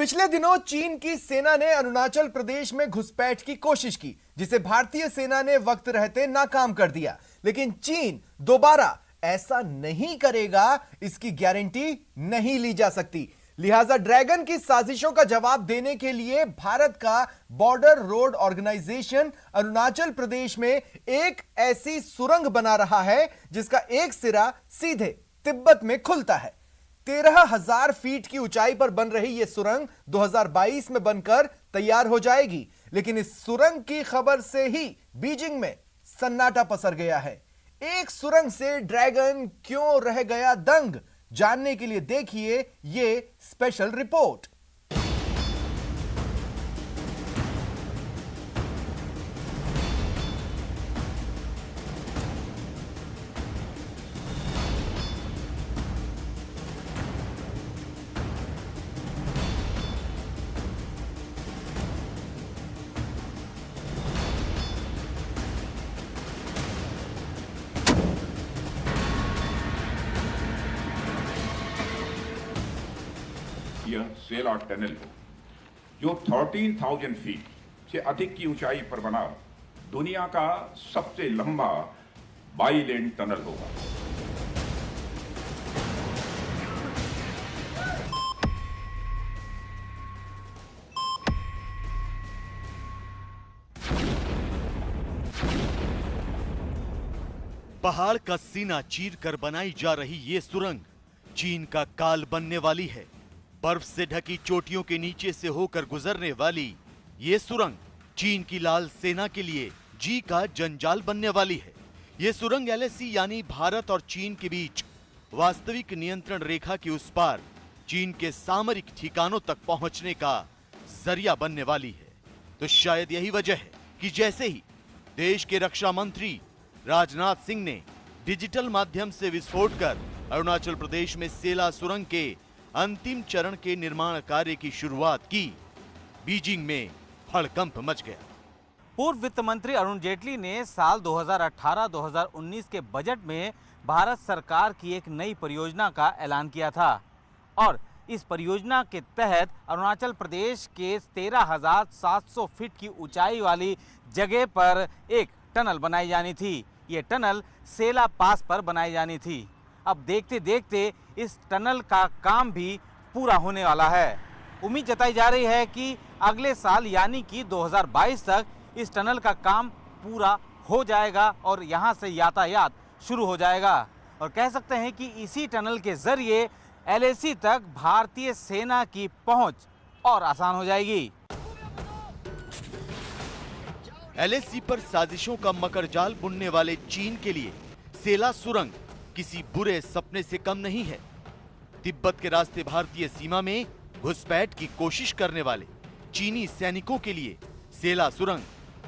पिछले दिनों चीन की सेना ने अरुणाचल प्रदेश में घुसपैठ की कोशिश की, जिसे भारतीय सेना ने वक्त रहते नाकाम कर दिया। लेकिन चीन दोबारा ऐसा नहीं करेगा, इसकी गारंटी नहीं ली जा सकती। लिहाजा ड्रैगन की साजिशों का जवाब देने के लिए भारत का border road organisation Arunachal Pradesh में एक ऐसी सुरंग बना रहा है जिसका एक सिरा सीधे तिब्बत में खुलता है। 13,000 फीट की ऊंचाई पर बन रही यह सुरंग 2022 में बनकर तैयार हो जाएगी। लेकिन इस सुरंग की खबर से ही बीजिंग में सन्नाटा पसर गया है। एक सुरंग से ड्रैगन क्यों रह गया दंग, जानने के लिए देखिए यह स्पेशल रिपोर्ट। यह सेला टनल हो जो 13,000 फीट से अधिक की ऊंचाई पर बना दुनिया का सबसे लंबा बाई लेन टनल होगा। पहाड़ का सीना चीरकर बनाई जा रही ये सुरंग चीन का काल बनने वाली है। बर्फ से ढकी चोटियों के नीचे से होकर गुजरने वाली ये सुरंग चीन की लाल सेना के लिए जी का जंजाल बनने वाली है। ये सुरंग एलएसी यानी भारत और चीन के बीच वास्तविक नियंत्रण रेखा के उस पार चीन के सामरिक ठिकानों तक पहुंचने का जरिया बनने वाली है। तो शायद यही वजह है कि जैसे ही देश के रक्षा मंत्री राजनाथ सिंह ने डिजिटल माध्यम से विस्फोट कर अरुणाचल प्रदेश में सेला सुरंग के अंतिम चरण के निर्माण कार्य की शुरुआत की, बीजिंग में हड़कंप मच गया। पूर्व वित्त मंत्री अरुण जेटली ने साल 2018-2019 के बजट में भारत सरकार की एक नई परियोजना का ऐलान किया था और इस परियोजना के तहत अरुणाचल प्रदेश के 13,700 फीट की ऊंचाई वाली जगह पर एक टनल बनाई जानी थी। ये टनल सेला पास पर बनाई जानी थी। अब देखते देखते इस टनल का काम भी पूरा होने वाला है। उम्मीद जताई जा रही है कि अगले साल यानी कि 2022 तक इस टनल का काम पूरा हो जाएगा और यहाँ से यातायात शुरू हो जाएगा। और कह सकते हैं कि इसी टनल के जरिए एलएसी तक भारतीय सेना की पहुंच और आसान हो जाएगी। एलएसी पर साजिशों का मकरजाल बुनने वाले चीन के लिए सेला सुरंग किसी बुरे सपने से कम नहीं है। तिब्बत के रास्ते भारतीय सीमा में घुसपैठ की कोशिश करने वाले चीनी सैनिकों के लिए सेला सुरंग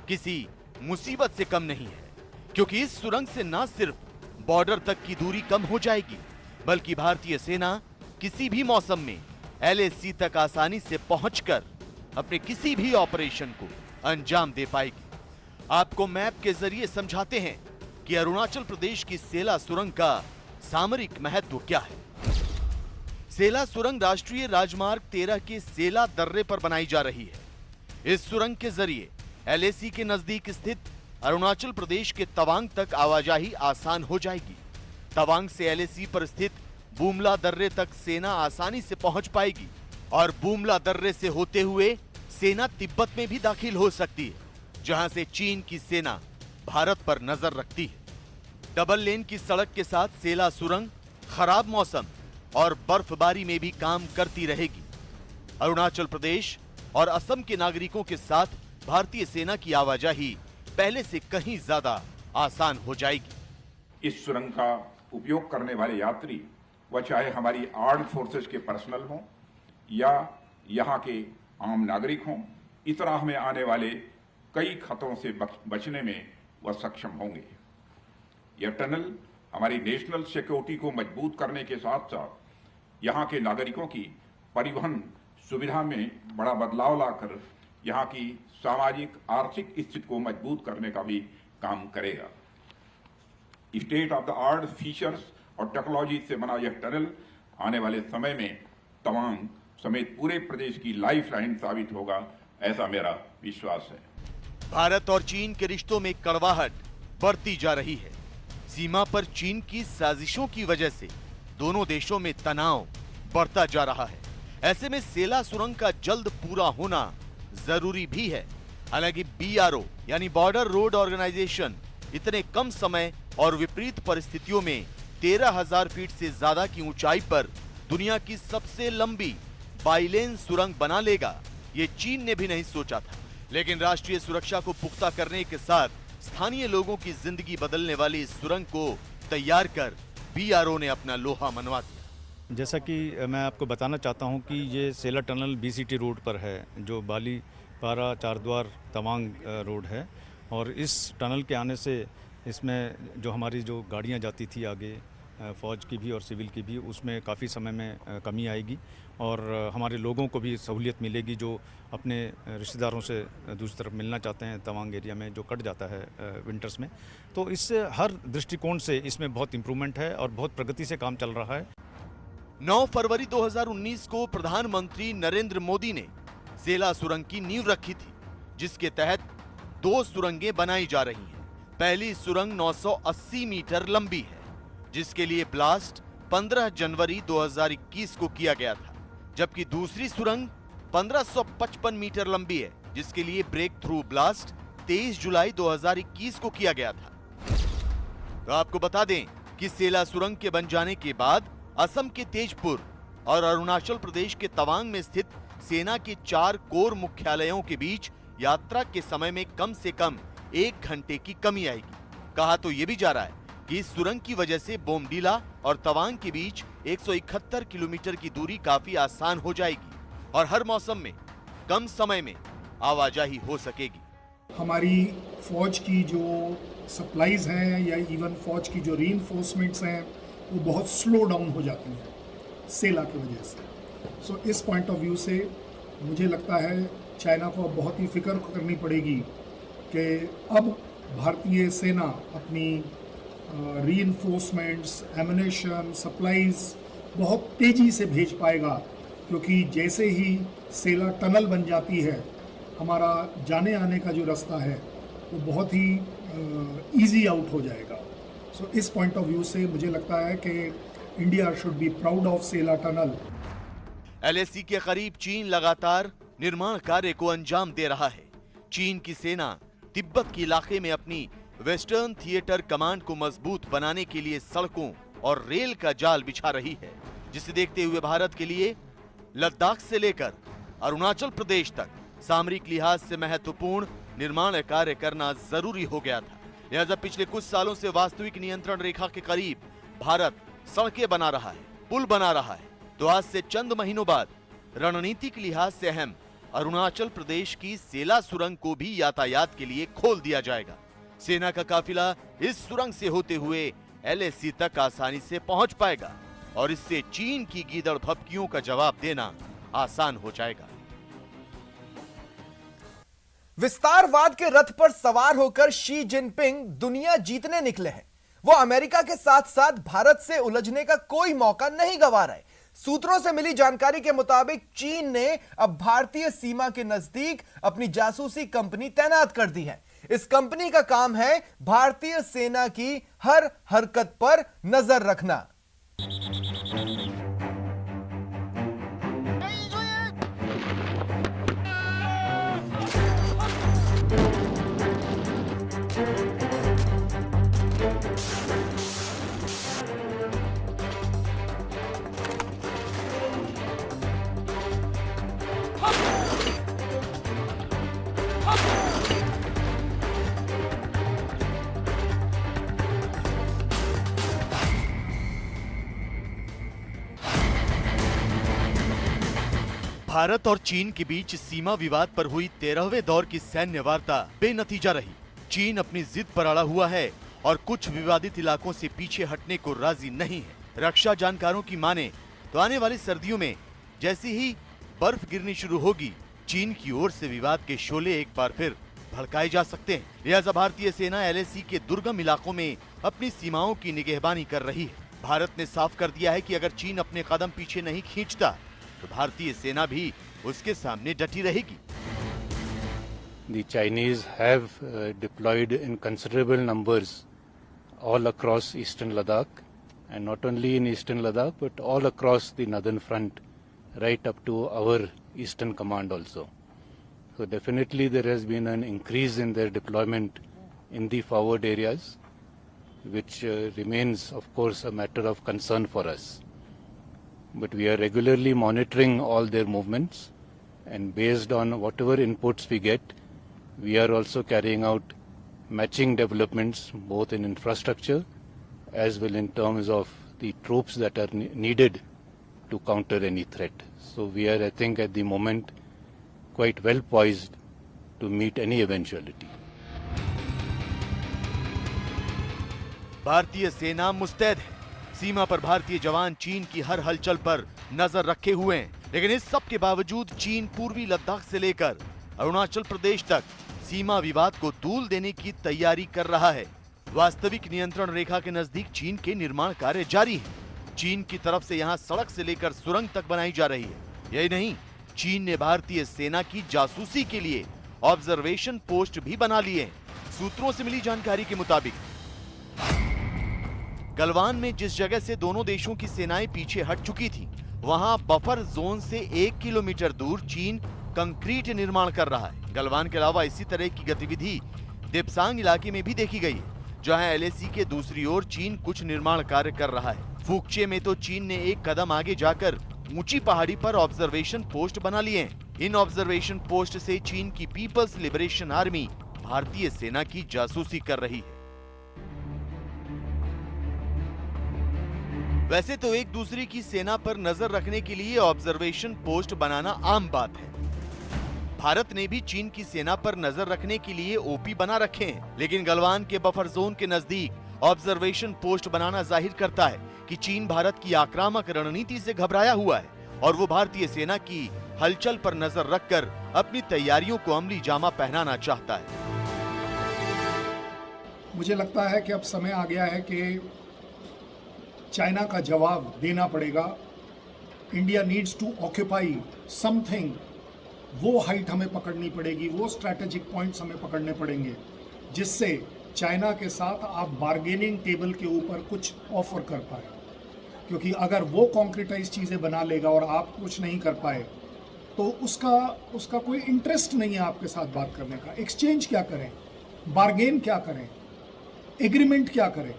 किसी मुसीबत से कम नहीं है, क्योंकि इस सुरंग से न सिर्फ बॉर्डर तक की दूरी कम हो जाएगी, बल्कि भारतीय सेना किसी भी मौसम में एलएसी तक आसानी से पहुंचकर अपने किसी भी ऑपरेशन को अंजाम दे पाएगी। आपको मैप के जरिए समझाते हैं कि अरुणाचल प्रदेश की सेला सुरंग का सामरिक महत्व क्या है। सेला सुरंग राष्ट्रीय राजमार्ग 13 के सेला दर्रे पर बनाई जा रही है। इस सुरंग के जरिए एलएसी के नजदीक स्थित अरुणाचल प्रदेश के तवांग तक आवाजाही आसान हो जाएगी। तवांग से एलएसी पर स्थित बुमला दर्रे तक सेना आसानी से पहुंच पाएगी और बुमला दर्रे से होते हुए सेना तिब्बत में भी दाखिल हो सकती है, जहां से चीन की सेना भारत पर नजर रखती है। डबल लेन की सड़क के साथ सेला सुरंग खराब मौसम और बर्फबारी में भी काम करती रहेगी। अरुणाचल प्रदेश और असम के नागरिकों के साथ भारतीय सेना की आवाजाही पहले से कहीं ज्यादा आसान हो जाएगी। इस सुरंग का उपयोग करने वाले यात्री, वह चाहे हमारी आर्म्ड फोर्सेस के पर्सनल हों या यहाँ के आम नागरिक हों, इस राह में आने वाले कई खतरों से बचने में वह सक्षम होंगे। यह टनल हमारी नेशनल सिक्योरिटी को मजबूत करने के साथ साथ यहाँ के नागरिकों की परिवहन सुविधा में बड़ा बदलाव लाकर यहाँ की सामाजिक आर्थिक स्थिति को मजबूत करने का भी काम करेगा। State of the art features और टेक्नोलॉजी से बना यह टनल आने वाले समय में तवांग, समेत पूरे प्रदेश की लाइफलाइन साबित होगा, ऐसा मेरा विश्वास है। भारत और चीन के रिश्तों में कड़वाहट बढ़ती जा रही है। सीमा पर चीन की साजिशों की वजह से दोनों देशों में तनाव बढ़ता जा रहा है। ऐसे में सेला सुरंग का जल्द पूरा होना जरूरी भी है। हालांकि BRO यानी बॉर्डर रोड ऑर्गेनाइजेशन इतने कम समय और विपरीत परिस्थितियों में 13,000 फीट से ज्यादा की ऊंचाई पर दुनिया की सबसे लंबी बाइलेन सुरंग बना लेगा, ये चीन ने भी नहीं सोचा था। लेकिन राष्ट्रीय सुरक्षा को पुख्ता करने के साथ स्थानीय लोगों की जिंदगी बदलने वाली इस सुरंग को तैयार कर BRO ने अपना लोहा मनवा दिया। जैसा कि मैं आपको बताना चाहता हूं कि ये सेला टनल BCT रोड पर है, जो बाली पारा चारद्वार तवांग रोड है। और इस टनल के आने से इसमें जो हमारी जो गाड़ियां जाती थी आगे, फ़ौज की भी और सिविल की भी, उसमें काफ़ी समय में कमी आएगी और हमारे लोगों को भी सहूलियत मिलेगी जो अपने रिश्तेदारों से दूसरी तरफ मिलना चाहते हैं तवांग एरिया में, जो कट जाता है विंटर्स में। तो इससे हर दृष्टिकोण से इसमें बहुत इम्प्रूवमेंट है और बहुत प्रगति से काम चल रहा है। 9 फरवरी 2019 को प्रधानमंत्री नरेंद्र मोदी ने सेला सुरंग की नींव रखी थी, जिसके तहत 2 सुरंगें बनाई जा रही हैं। पहली सुरंग 980 मीटर लंबी है, जिसके लिए ब्लास्ट 15 जनवरी 2021 को किया गया था, जबकि दूसरी सुरंग 1555 मीटर लंबी है, जिसके लिए ब्रेक थ्रू ब्लास्ट 23 जुलाई 2021 को किया गया था। तो आपको बता दें कि सेला सुरंग के बन जाने के बाद असम के तेजपुर और अरुणाचल प्रदेश के तवांग में स्थित सेना के 4 कोर मुख्यालयों के बीच यात्रा के समय में कम से कम 1 घंटे की कमी आएगी। कहा तो यह भी जा रहा है कि इस सुरंग की वजह से बोमडीला और तवांग के बीच 171 किलोमीटर की दूरी काफी आसान हो जाएगी और हर मौसम में कम समय में आवाजाही हो सकेगी। हमारी फौज की जो सप्लाईज हैं या इवन फौज की जो रीइंफोर्समेंट्स हैं वो बहुत स्लो डाउन हो जाती हैं सेला की वजह से। सो इस पॉइंट ऑफ व्यू से मुझे लगता है चाइना को अब बहुत ही फिक्र करनी पड़ेगी कि अब भारतीय सेना अपनी रीइंफोर्समेंट्स, एमुनेशन, सप्लाईज बहुत तेज़ी से भेज पाएगा, क्योंकि जैसे ही सेला टनल बन जाती है हमारा जाने आने का जो रास्ता है वो बहुत ही इजी आउट हो जाएगा। सो इस पॉइंट ऑफ व्यू से मुझे लगता है कि India should be proud of Sela tunnel. LAC के करीब चीन लगातार निर्माण कार्य को अंजाम दे रहा है। चीन की सेना तिब्बत के इलाके में अपनी वेस्टर्न थिएटर कमांड को मजबूत बनाने के लिए सड़कों और रेल का जाल बिछा रही है, जिसे देखते हुए भारत के लिए लद्दाख से लेकर अरुणाचल प्रदेश तक सामरिक लिहाज से महत्वपूर्ण निर्माण कार्य करना जरूरी हो गया था। लिहाजा पिछले कुछ सालों से वास्तविक नियंत्रण रेखा के करीब भारत सड़कें बना रहा है, पुल बना रहा है। तो आज से चंद महीनों बाद रणनीतिक लिहाज से अहम अरुणाचल प्रदेश की सेला सुरंग को भी यातायात के लिए खोल दिया जाएगा। सेना का काफिला इस सुरंग से होते हुए LAC तक आसानी से पहुंच पाएगा और इससे चीन की गीदड़ भपकियों का जवाब देना आसान हो जाएगा। विस्तारवाद के रथ पर सवार होकर शी जिनपिंग दुनिया जीतने निकले हैं। वो अमेरिका के साथ साथ भारत से उलझने का कोई मौका नहीं गंवा रहे। सूत्रों से मिली जानकारी के मुताबिक चीन ने अब भारतीय सीमा के नजदीक अपनी जासूसी कंपनी तैनात कर दी है। इस कंपनी का काम है भारतीय सेना की हर हरकत पर नजर रखना। भारत और चीन के बीच सीमा विवाद पर हुई 13वें दौर की सैन्य वार्ता बेनतीजा रही। चीन अपनी जिद पर अड़ा हुआ है और कुछ विवादित इलाकों से पीछे हटने को राजी नहीं है। रक्षा जानकारों की माने तो आने वाली सर्दियों में जैसी ही बर्फ गिरनी शुरू होगी, चीन की ओर से विवाद के शोले एक बार फिर भड़काए जा सकते हैं। लिहाजा भारतीय सेना LAC के दुर्गम इलाकों में अपनी सीमाओं की निगहबानी कर रही है। भारत ने साफ कर दिया है कि अगर चीन अपने कदम पीछे नहीं खींचता तो भारतीय सेना भी उसके सामने डटी रहेगी। The Chinese have deployed in considerable numbers all across eastern Ladakh, and not only in eastern Ladakh but all across the northern front, right up to our eastern command also. So definitely there has been an increase in their deployment in the forward areas, which remains of course a matter of concern for us. But we are regularly monitoring all their movements, and based on whatever inputs we get, we are also carrying out matching developments both in infrastructure as well in terms of the troops that are needed to counter any threat. So we are, I think, at the moment quite well poised to meet any eventuality. भारतीय सेना मुस्तैद है। सीमा पर भारतीय जवान चीन की हर हलचल पर नजर रखे हुए हैं, लेकिन इस सब के बावजूद चीन पूर्वी लद्दाख से लेकर अरुणाचल प्रदेश तक सीमा विवाद को तूल देने की तैयारी कर रहा है। वास्तविक नियंत्रण रेखा के नजदीक चीन के निर्माण कार्य जारी है। चीन की तरफ से यहां सड़क से लेकर सुरंग तक बनाई जा रही है। यही नहीं, चीन ने भारतीय सेना की जासूसी के लिए ऑब्जर्वेशन पोस्ट भी बना लिए हैं। सूत्रों से मिली जानकारी के मुताबिक गलवान में जिस जगह से दोनों देशों की सेनाएं पीछे हट चुकी थी, वहां बफर जोन से 1 किलोमीटर दूर चीन कंक्रीट निर्माण कर रहा है। गलवान के अलावा इसी तरह की गतिविधि देपसांग इलाके में भी देखी गई है, जहां एलएसी के दूसरी ओर चीन कुछ निर्माण कार्य कर रहा है। फुकचे में तो चीन ने एक कदम आगे जाकर ऊंची पहाड़ी पर ऑब्जर्वेशन पोस्ट बना लिए हैं। इन ऑब्जर्वेशन पोस्ट से चीन की पीपल्स लिबरेशन आर्मी भारतीय सेना की जासूसी कर रही है। वैसे तो एक दूसरे की सेना पर नजर रखने के लिए ऑब्जर्वेशन पोस्ट बनाना आम बात है। भारत ने भी चीन की सेना पर नजर रखने के लिए ओपी बना रखे हैं, लेकिन गलवान के बफर जोन के नजदीक ऑब्जर्वेशन पोस्ट बनाना जाहिर करता है कि चीन भारत की आक्रामक रणनीति से घबराया हुआ है और वो भारतीय सेना की हलचल पर नजर रखकर अपनी तैयारियों को अमली जामा पहनाना चाहता है। मुझे लगता है कि अब समय आ गया है कि चाइना का जवाब देना पड़ेगा। India needs to occupy something. वो हाइट हमें पकड़नी पड़ेगी, वो स्ट्रैटेजिक पॉइंट्स हमें पकड़ने पड़ेंगे, जिससे चाइना के साथ आप बार्गेनिंग टेबल के ऊपर कुछ ऑफर कर पाए। क्योंकि अगर वो कॉन्क्रीटाइज चीज़ें बना लेगा और आप कुछ नहीं कर पाए, तो उसका कोई इंटरेस्ट नहीं है आपके साथ बात करने का। एक्सचेंज क्या करें, बार्गेन क्या करें, एग्रीमेंट क्या करें।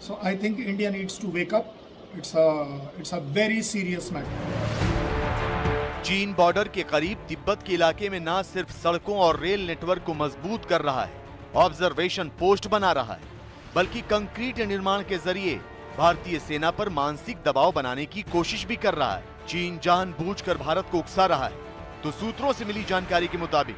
So I think India needs to wake up. It's a very serious matter. चीन बॉर्डर के करीब तिब्बत के इलाके में न सिर्फ सड़कों और रेल नेटवर्क को मजबूत कर रहा है, ऑब्जर्वेशन पोस्ट बना रहा है, बल्कि कंक्रीट निर्माण के जरिए भारतीय सेना पर मानसिक दबाव बनाने की कोशिश भी कर रहा है। चीन जानबूझकर भारत को उकसा रहा है। तो सूत्रों से मिली जानकारी के मुताबिक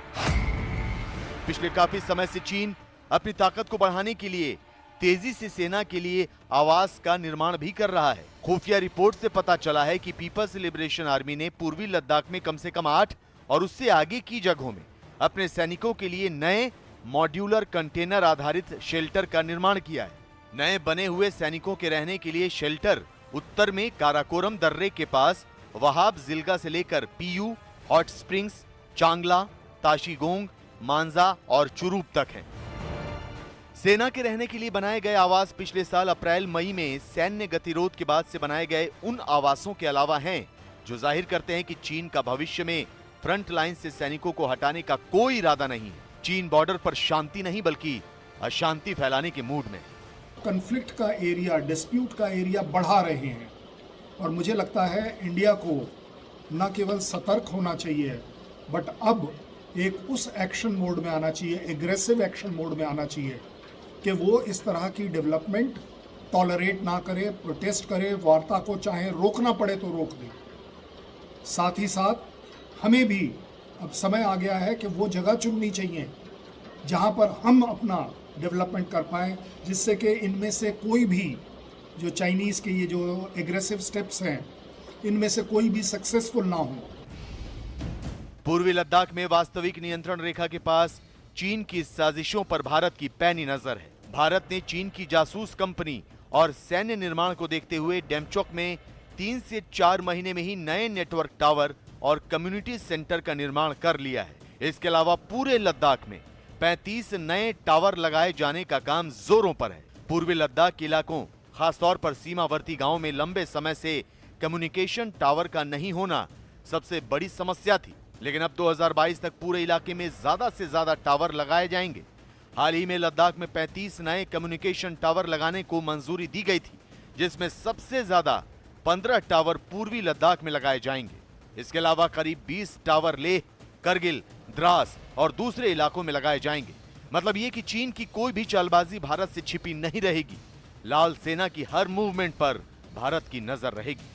पिछले काफी समय से चीन अपनी ताकत को बढ़ाने के लिए तेजी से सेना के लिए आवास का निर्माण भी कर रहा है। खुफिया रिपोर्ट से पता चला है कि पीपल्स लिबरेशन आर्मी ने पूर्वी लद्दाख में कम से कम 8 और उससे आगे की जगहों में अपने सैनिकों के लिए नए मॉड्यूलर कंटेनर आधारित शेल्टर का निर्माण किया है। नए बने हुए सैनिकों के रहने के लिए शेल्टर उत्तर में काराकोरम दर्रे के पास वहाब जिलगा से लेकर पीयू, हॉट स्प्रिंग्स, चांगला, ताशीगोंग, मांजा और चुरूप तक हैं। सेना के रहने के लिए बनाए गए आवास पिछले साल अप्रैल-मई में सैन्य गतिरोध के बाद से बनाए गए उन आवासों के अलावा हैं, जो जाहिर करते हैं कि चीन का भविष्य में फ्रंट लाइन से सैनिकों को हटाने का कोई इरादा नहीं है। चीन बॉर्डर पर शांति नहीं बल्कि अशांति फैलाने के मूड में। कॉन्फ्लिक्ट का एरिया, डिस्प्यूट का एरिया बढ़ा रहे हैं और मुझे लगता है इंडिया को न केवल सतर्क होना चाहिए, बट अब एक उस एक्शन मोड में आना चाहिए, एग्रेसिव एक्शन मोड में आना चाहिए कि वो इस तरह की डेवलपमेंट टॉलरेट ना करे, प्रोटेस्ट करे, वार्ता को चाहे रोकना पड़े तो रोक दे। साथ ही साथ हमें भी अब समय आ गया है कि वो जगह चुननी चाहिए जहाँ पर हम अपना डेवलपमेंट कर पाएँ, जिससे कि इनमें से कोई भी जो चाइनीज़ के ये जो एग्रेसिव स्टेप्स हैं, इनमें से कोई भी सक्सेसफुल ना हो। पूर्वी लद्दाख में वास्तविक नियंत्रण रेखा के पास चीन की साजिशों पर भारत की पैनी नजर है। भारत ने चीन की जासूस कंपनी और सैन्य निर्माण को देखते हुए डेमचोक में 3 से 4 महीने में ही नए नेटवर्क टावर और कम्युनिटी सेंटर का निर्माण कर लिया है। इसके अलावा पूरे लद्दाख में 35 नए टावर लगाए जाने का काम जोरों पर है। पूर्वी लद्दाख के इलाकों, खासतौर पर सीमावर्ती गांवों में लंबे समय से कम्युनिकेशन टावर का नहीं होना सबसे बड़ी समस्या थी, लेकिन अब 2022 तक पूरे इलाके में ज्यादा से ज्यादा टावर लगाए जाएंगे। हाल ही में लद्दाख में 35 नए कम्युनिकेशन टावर लगाने को मंजूरी दी गई थी, जिसमें सबसे ज्यादा 15 टावर पूर्वी लद्दाख में लगाए जाएंगे। इसके अलावा करीब 20 टावर लेह, करगिल, द्रास और दूसरे इलाकों में लगाए जाएंगे। मतलब ये कि चीन की कोई भी चालबाजी भारत से छिपी नहीं रहेगी। लाल सेना की हर मूवमेंट पर भारत की नजर रहेगी।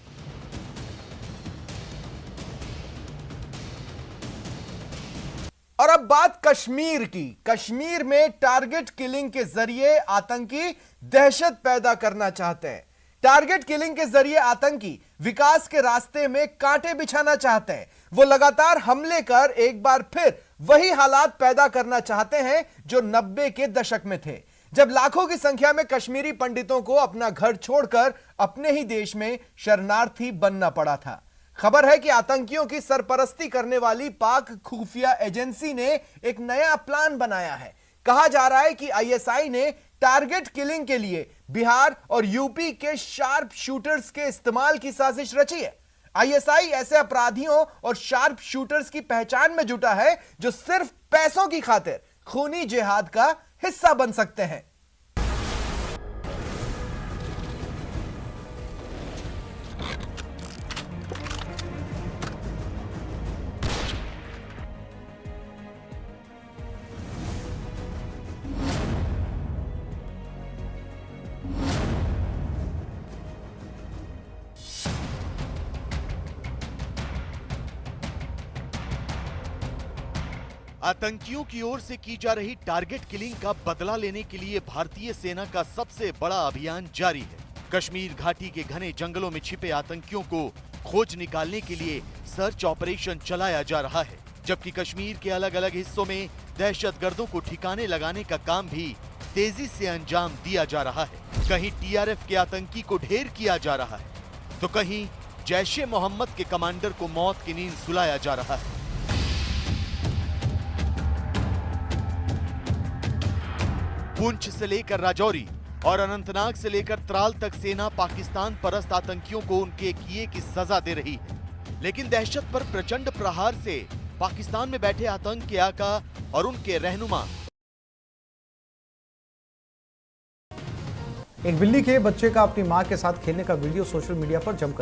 और अब बात कश्मीर की। कश्मीर में टारगेट किलिंग के जरिए आतंकी दहशत पैदा करना चाहते हैं। टारगेट किलिंग के जरिए आतंकी विकास के रास्ते में कांटे बिछाना चाहते हैं। वो लगातार हमले कर एक बार फिर वही हालात पैदा करना चाहते हैं जो 90 के दशक में थे, जब लाखों की संख्या में कश्मीरी पंडितों को अपना घर छोड़कर अपने ही देश में शरणार्थी बनना पड़ा था। खबर है कि आतंकियों की सरपरस्ती करने वाली पाक खुफिया एजेंसी ने एक नया प्लान बनाया है। कहा जा रहा है कि आईएसआई ने टारगेट किलिंग के लिए बिहार और यूपी के शार्प शूटर्स के इस्तेमाल की साजिश रची है। आईएसआई ऐसे अपराधियों और शार्प शूटर्स की पहचान में जुटा है जो सिर्फ पैसों की खातिर खूनी जिहाद का हिस्सा बन सकते हैं। आतंकियों की ओर से की जा रही टारगेट किलिंग का बदला लेने के लिए भारतीय सेना का सबसे बड़ा अभियान जारी है। कश्मीर घाटी के घने जंगलों में छिपे आतंकियों को खोज निकालने के लिए सर्च ऑपरेशन चलाया जा रहा है, जबकि कश्मीर के अलग अलग हिस्सों में दहशतगर्दों को ठिकाने लगाने का काम भी तेजी से अंजाम दिया जा रहा है। कहीं टीआरएफ के आतंकी को ढेर किया जा रहा है, तो कहीं जैश ए मोहम्मद के कमांडर को मौत की नींद सुलाया जा रहा है। पुंछ से लेकर राजौरी और अनंतनाग से लेकर त्राल तक सेना पाकिस्तान परस्त आतंकियों को उनके किए की सजा दे रही है, लेकिन दहशत पर प्रचंड प्रहार से पाकिस्तान में बैठे आतंक के आका और उनके रहनुमा। एक बिल्ली के बच्चे का अपनी मां के साथ खेलने का वीडियो सोशल मीडिया पर जमकर